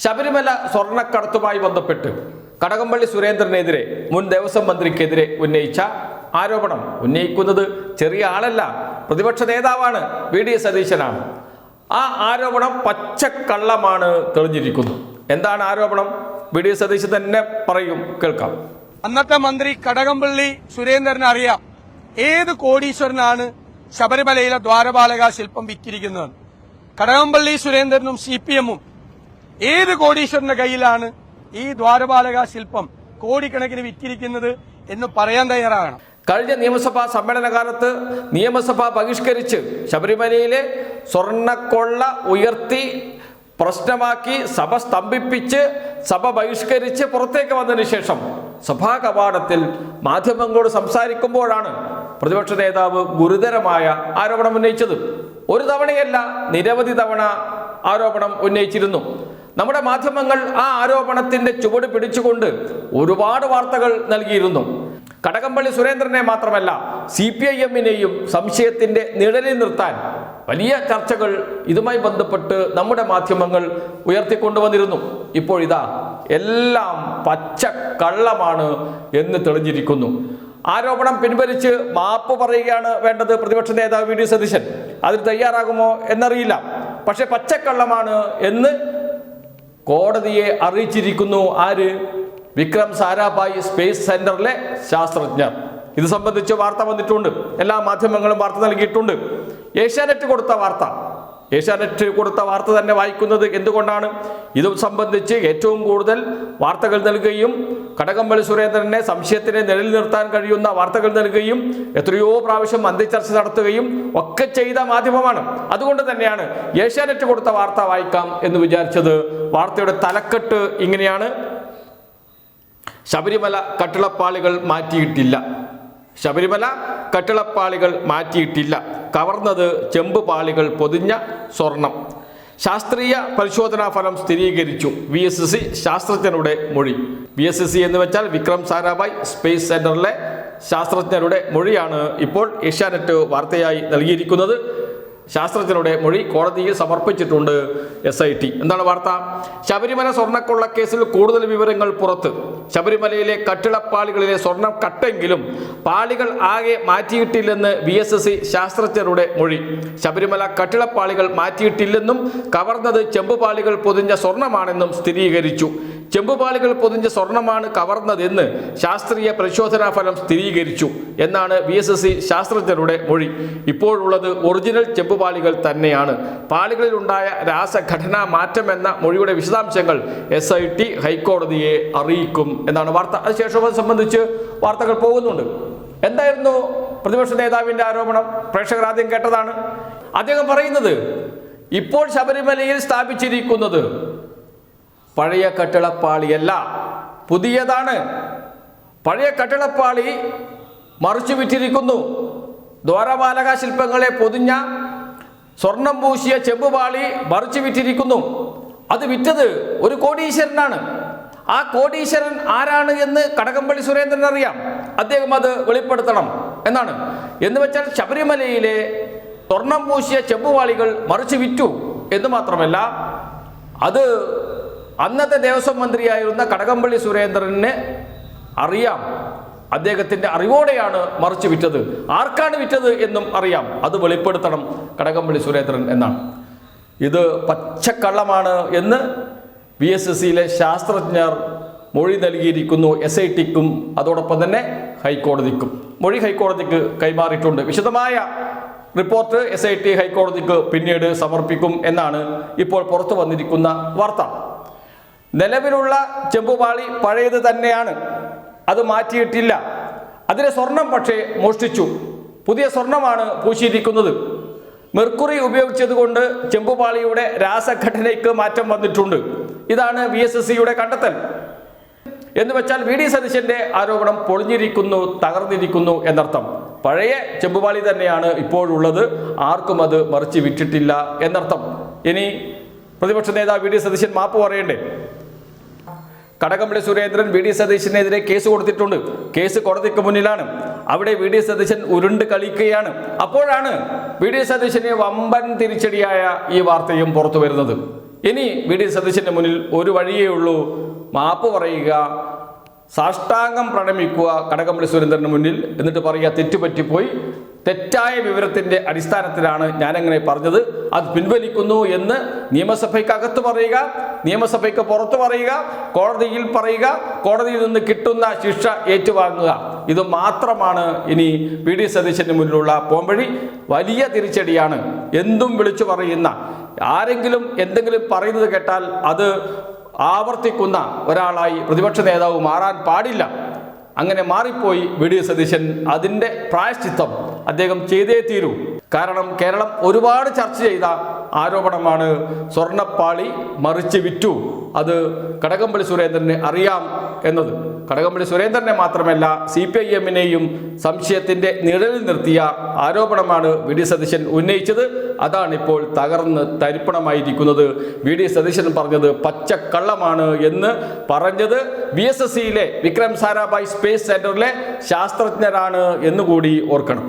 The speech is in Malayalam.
ശബരിമല സ്വർണ്ണക്കടത്തുമായി ബന്ധപ്പെട്ട് കടകംപള്ളി സുരേന്ദ്രനെതിരെ മുൻ ദേവസ്വം മന്ത്രിക്കെതിരെ ഉന്നയിച്ച ആരോപണം ഉന്നയിക്കുന്നത് ചെറിയ ആളല്ല, പ്രതിപക്ഷ നേതാവാണ്, വി.ഡി. സതീശനാണ്. ആ ആരോപണം പച്ചക്കള്ളമാണ് തെളിഞ്ഞിരിക്കുന്നു. എന്താണ് ആരോപണം? വി.ഡി. സതീശൻ തന്നെ പറയും, കേൾക്കാം. അന്നത്തെ മന്ത്രി കടകംപള്ളി സുരേന്ദ്രന് അറിയാം ഏത് കോടീശ്വരനാണ് ശബരിമലയിലെ ദ്വാരപാലക ശില്പം വിറ്റിരിക്കുന്നത്. കടകംപള്ളി സുരേന്ദ്രനും CPM-ഉം ഏത് കോടീശ്വരന്റെ കയ്യിലാണ് ഈ ദ്വാരപാലക ശില്പം കോടിക്കണക്കിന് വിറ്റിരിക്കുന്നത് എന്ന് പറയാൻ തയ്യാറാകണം. കഴിഞ്ഞ നിയമസഭാ സമ്മേളനകാലത്ത് നിയമസഭ ബഹിഷ്കരിച്ച് ശബരിമലയിലെ സ്വർണ്ണക്കൊള്ള ഉയർത്തി പ്രശ്നമാക്കി സഭ സ്തംഭിപ്പിച്ച് സഭ ബഹിഷ്കരിച്ച് പുറത്തേക്ക് വന്നതിന് ശേഷം സഭാ കവാടത്തിൽ മാധ്യമങ്ങളോട് സംസാരിക്കുമ്പോഴാണ് പ്രതിപക്ഷ നേതാവ് ഗുരുതരമായ ആരോപണം ഉന്നയിച്ചത്. ഒരു തവണയല്ല, നിരവധി തവണ ആരോപണം ഉന്നയിച്ചിരുന്നു. നമ്മുടെ മാധ്യമങ്ങൾ ആ ആരോപണത്തിന്റെ ചുവട് പിടിച്ചുകൊണ്ട് ഒരുപാട് വാർത്തകൾ നൽകിയിരുന്നു. കടകംപള്ളി സുരേന്ദ്രനെ മാത്രമല്ല CPIM-നെയും സംശയത്തിന്റെ നിഴലിൽ നിർത്താൻ വലിയ ചർച്ചകൾ ഇതുമായി ബന്ധപ്പെട്ട് നമ്മുടെ മാധ്യമങ്ങൾ ഉയർത്തിക്കൊണ്ടുവന്നിരുന്നു. ഇപ്പോഴിതാ എല്ലാം പച്ചക്കള്ളമാണ് എന്ന് തെളിഞ്ഞിരിക്കുന്നു. ആരോപണം പിൻവലിച്ച് മാപ്പ് പറയുകയാണ് വേണ്ടത് പ്രതിപക്ഷ നേതാവ് വി.ഡി. സതീശൻ. അതിന് തയ്യാറാകുമോ എന്നറിയില്ല. പക്ഷെ പച്ചക്കള്ളമാണ് എന്ന് കോടതിയെ അറിയിച്ചിരിക്കുന്നു. ആര്? വിക്രം സാരാഭായ് സ്പേസ് സെന്ററിലെ ശാസ്ത്രജ്ഞർ. ഇത് സംബന്ധിച്ച് വാർത്ത വന്നിട്ടുണ്ട്. എല്ലാ മാധ്യമങ്ങളും വാർത്ത നൽകിയിട്ടുണ്ട്. ഏഷ്യാനെറ്റ് കൊടുത്ത വാർത്ത തന്നെ വായിക്കുന്നത് എന്തുകൊണ്ടാണ്? ഇതും സംബന്ധിച്ച് ഏറ്റവും കൂടുതൽ വാർത്തകൾ നൽകുകയും കടകംപള്ളി സുരേന്ദ്രനെ സംശയത്തിനെ നിഴലിൽ നിർത്താൻ കഴിയുന്ന വാർത്തകൾ നൽകുകയും എത്രയോ പ്രാവശ്യം അന്ത്യചർച്ച നടത്തുകയും ഒക്കെ ചെയ്ത മാധ്യമമാണ്. അതുകൊണ്ട് തന്നെയാണ് ഏഷ്യാനെറ്റ് കൊടുത്ത വാർത്ത വായിക്കാം എന്ന് വിചാരിച്ചത്. വാർത്തയുടെ തലക്കെട്ട് ഇങ്ങനെയാണ്: ശബരിമല കട്ടിളപ്പാളികൾ മാറ്റിയിട്ടില്ല, കവർന്നത് ചെമ്പ് പാളികൾ പൊതിഞ്ഞ സ്വർണം. ശാസ്ത്രീയ പരിശോധനാ ഫലം സ്ഥിരീകരിച്ചു, VSC ശാസ്ത്രജ്ഞരുടെ മൊഴി. VSC എന്ന് വെച്ചാൽ വിക്രം സാരാഭായ് സ്പേസ് സെന്ററിലെ ശാസ്ത്രജ്ഞരുടെ മൊഴിയാണ് ഇപ്പോൾ ഏഷ്യാനെറ്റ് വാർത്തയായി നൽകിയിരിക്കുന്നത്. ശാസ്ത്രജ്ഞരുടെ മൊഴി കോടതിയിൽ സമർപ്പിച്ചിട്ടുണ്ട് SIT. എന്താണ് വാർത്ത? ശബരിമല സ്വർണ്ണക്കൊള്ള കേസിൽ കൂടുതൽ വിവരങ്ങൾ പുറത്ത്. ശബരിമലയിലെ കട്ടിളപ്പാളികളിലെ സ്വർണം കട്ടെങ്കിലും പാളികൾ ആകെ മാറ്റിയിട്ടില്ലെന്ന് VSC ശാസ്ത്രജ്ഞരുടെ മൊഴി. ശബരിമല കട്ടിളപ്പാളികൾ മാറ്റിയിട്ടില്ലെന്നും കവർന്നത് ചെമ്പുപാളികൾ പൊതിഞ്ഞ സ്വർണമാണെന്നും സ്ഥിരീകരിച്ചു. ചെമ്പുപാളികൾ പൊതിഞ്ഞ സ്വർണമാണ് കവർന്നതെന്ന് ശാസ്ത്രീയ പരിശോധനാ ഫലം സ്ഥിരീകരിച്ചു എന്നാണ് VSC ശാസ്ത്രജ്ഞരുടെ മൊഴി. ഇപ്പോഴുള്ളത് ഒറിജിനൽ ചെമ്പുപാളികൾ തന്നെയാണ്. പാളികളിലുണ്ടായ രാസഘടനാ മാറ്റം എന്ന മൊഴിയുടെ വിശദാംശങ്ങൾ SIT ഹൈക്കോടതിയെ അറിയിക്കും എന്നാണ് വാർത്ത. അതിനുശേഷം അത് സംബന്ധിച്ച് വാർത്തകൾ പോകുന്നുണ്ട്. എന്തായിരുന്നു പ്രതിപക്ഷ നേതാവിന്റെ ആരോപണം? പ്രേക്ഷകർ ആദ്യം കേട്ടതാണ്. അദ്ദേഹം പറയുന്നത് ഇപ്പോൾ ശബരിമലയിൽ സ്ഥാപിച്ചിരിക്കുന്നത് പഴയ കട്ടിളപ്പാളിയല്ല, പുതിയതാണ്. പഴയ കട്ടിളപ്പാളി മറിച്ചു വിറ്റിരിക്കുന്നു. ദ്വാരപാലക ശില്പങ്ങളെ പൊതിഞ്ഞ സ്വർണം പൂശിയ ചെമ്പുപാളി മറിച്ചു വിറ്റിരിക്കുന്നു. അത് വിറ്റത് ഒരു കോടീശ്വരനാണ്. ആ കോടീശ്വരൻ ആരാണ് എന്ന് കടകംപള്ളി സുരേന്ദ്രൻ അറിയാം. അദ്ദേഹം അത് വെളിപ്പെടുത്തണം എന്നാണ്. എന്ന് വെച്ചാൽ ശബരിമലയിലെ സ്വർണം പൂശിയ ചെമ്പുപാളികൾ മറിച്ചു വിറ്റു എന്ന് മാത്രമല്ല, അത് അന്നത്തെ ദേവസ്വം മന്ത്രിയായിരുന്ന കടകംപള്ളി സുരേന്ദ്രന് അറിയാം. അദ്ദേഹത്തിന്റെ അറിവോടെയാണ് മറിച്ച് വിറ്റത്. ആർക്കാണ് വിറ്റത് എന്നും അറിയാം. അത് വെളിപ്പെടുത്തണം കടകംപള്ളി സുരേന്ദ്രൻ എന്നാണ്. ഇത് പച്ചക്കള്ളമാണ് എന്ന് VSCയിലെ ശാസ്ത്രജ്ഞർ മൊഴി നൽകിയിരിക്കുന്നു. SITക്കും അതോടൊപ്പം തന്നെ ഹൈക്കോടതിക്കും. മൊഴി ഹൈക്കോടതിക്ക് കൈമാറിയിട്ടുണ്ട്. വിശദമായ റിപ്പോർട്ട് SIT ഹൈക്കോടതിക്ക് പിന്നീട് സമർപ്പിക്കും എന്നാണ് ഇപ്പോൾ പുറത്തു വന്നിരിക്കുന്ന വാർത്ത. നിലവിലുള്ള ചെമ്പുപാളി പഴയത് തന്നെയാണ്, അത് മാറ്റിയിട്ടില്ല. അതിലെ സ്വർണം പക്ഷേ മോഷ്ടിച്ചു. പുതിയ സ്വർണമാണ് പൂശിയിരിക്കുന്നത്. മെർക്കുറി ഉപയോഗിച്ചതുകൊണ്ട് ചെമ്പുപാളിയുടെ രാസഘടനയ്ക്ക് മാറ്റം വന്നിട്ടുണ്ട്. ഇതാണ് VSCയുടെ കണ്ടെത്തൽ. എന്ന് വെച്ചാൽ വി.ഡി. സതീശന്റെ ആരോപണം പൊളിഞ്ഞിരിക്കുന്നു, തകർന്നിരിക്കുന്നു എന്നർത്ഥം. പഴയ ചെമ്പുപാളി തന്നെയാണ് ഇപ്പോഴുള്ളത്, ആർക്കും അത് മറിച്ച് വിറ്റിട്ടില്ല എന്നർത്ഥം. ഇനി പ്രതിപക്ഷ നേതാവ് വി.ഡി. സതീശൻ മാപ്പ് പറയണ്ടേ? കടകംപള്ളി സുരേന്ദ്രൻ വി.ഡി. സതീശനെതിരെ കേസ് കൊടുത്തിട്ടുണ്ട്. കേസ് കോടതിക്ക് മുന്നിലാണ്. അവിടെ വി.ഡി. സതീശൻ ഉരുണ്ട് കളിക്കുകയാണ്. അപ്പോഴാണ് വി.ഡി. സതീശന് വമ്പൻ തിരിച്ചടിയായ ഈ വാർത്തയും പുറത്തു വരുന്നത്. ഇനി വി ഡി സതീശന്റെ മുന്നിൽ ഒരു വഴിയേ ഉള്ളൂ, മാപ്പ് പറയുക, സാഷ്ടാംഗം പ്രണമിക്കുക കടകംപള്ളി സുരേന്ദ്രന് മുന്നിൽ, എന്നിട്ട് പറയുക തെറ്റുപറ്റിപ്പോയി, തെറ്റായ വിവരത്തിന്റെ അടിസ്ഥാനത്തിലാണ് ഞാനങ്ങനെ പറഞ്ഞത്, അത് പിൻവലിക്കുന്നു എന്ന് നിയമസഭയ്ക്കകത്ത് പറയുക, നിയമസഭയ്ക്ക് പുറത്ത് പറയുക, കോടതിയിൽ പറയുക, കോടതിയിൽ നിന്ന് കിട്ടുന്ന ശിക്ഷ ഏറ്റുവാങ്ങുക. ഇത് മാത്രമാണ് ഇനി വി ഡി സതീശന്റെ മുന്നിലുള്ള പോംവഴി. വലിയ തിരിച്ചടിയാണ്. എന്തും വിളിച്ചു പറയുന്ന, ആരെങ്കിലും എന്തെങ്കിലും പറയുന്നത് കേട്ടാൽ അത് ആവർത്തിക്കുന്ന ഒരാളായി പ്രതിപക്ഷ നേതാവ് മാറാൻ പാടില്ല. അങ്ങനെ മാറിപ്പോയി വി ഡി സതീശൻ. അതിൻ്റെ പ്രായശ്ചിത്തം അദ്ദേഹം ചെയ്തേ തീരൂ. കാരണം കേരളം ഒരുപാട് ചർച്ച ചെയ്ത ആരോപണമാണ് സ്വർണ്ണപ്പാളി മറിച്ച് വിറ്റു, അത് കടകംപള്ളി സുരേന്ദ്രന് അറിയാം എന്നത്. കടകംപള്ളി സുരേന്ദ്രനെ മാത്രമല്ല CPIM-നെയും സംശയത്തിന്റെ നിഴലിൽ നിർത്തിയ ആരോപണമാണ് വി ഡി സതീശൻ ഉന്നയിച്ചത്. അതാണിപ്പോൾ തകർന്ന് തരിപ്പണമായിരിക്കുന്നത്. വി ഡി സതീശൻ പറഞ്ഞത് പച്ചക്കള്ളമാണ് എന്ന് പറഞ്ഞത് VSSCയിലെ വിക്രം സാരാഭായ് സ്പേസ് സെന്ററിലെ ശാസ്ത്രജ്ഞരാണ് എന്നുകൂടി ഓർക്കണം.